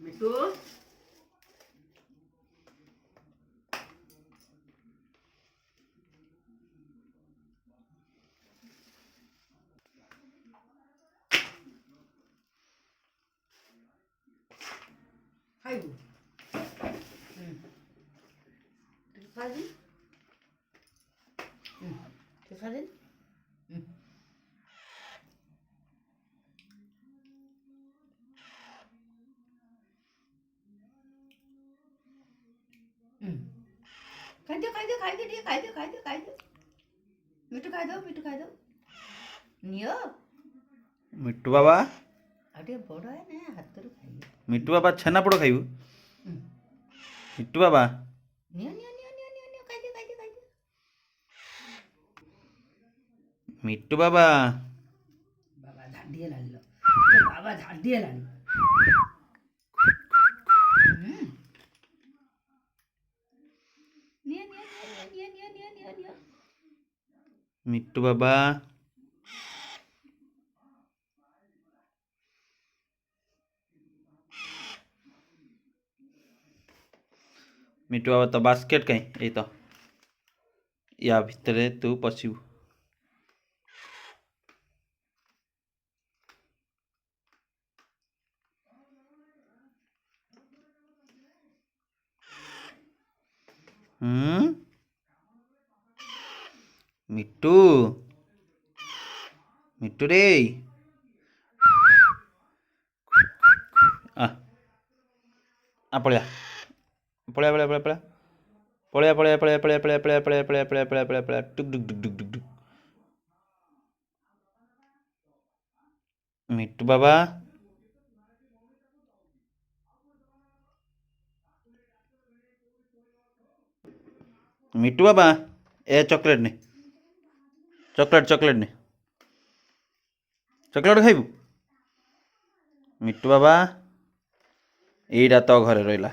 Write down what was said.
मिट्टू खाइबू खा दी खा दी खाई दो खाई दो खाई दो नहीं खाई दो खाई दो खाई दो मिट्टू खाई दो नियो मिट्टू बाबा अरे बड़ है ना हाथ रू खाइए मिट्टू बाबा छेनापोड़ खाइबू मिट्टू बाबा नियो नियो नियो नियो नियो नियो खाई दो मिट्टू बाबा बाबा झाड़ी लानी लो बाबा झाड़ी लानी नियो नियो नियो नियो नियो नियो नियो मिट्टू बाबा मिट्टू बाबा तो बास्केट कहीं यही तो या भितर तू पशिबू मिट्टू मिट्टू रे आ पड़िया पड़िया पड़िया पड़िया पड़िया पड़िया पड़िया पड़िया पड़िया पड़िया पड़िया पड़िया पड़िया पड़िया पड़िया पड़िया टुक डुक डुक डुक डुक डुक मिट्टू बाबा मिट्टू बाबा ए चॉकलेट ने चॉकलेट चॉकलेट ने चॉकलेट खाइबू मिट्टू बाबा एटा तो घरे रहिला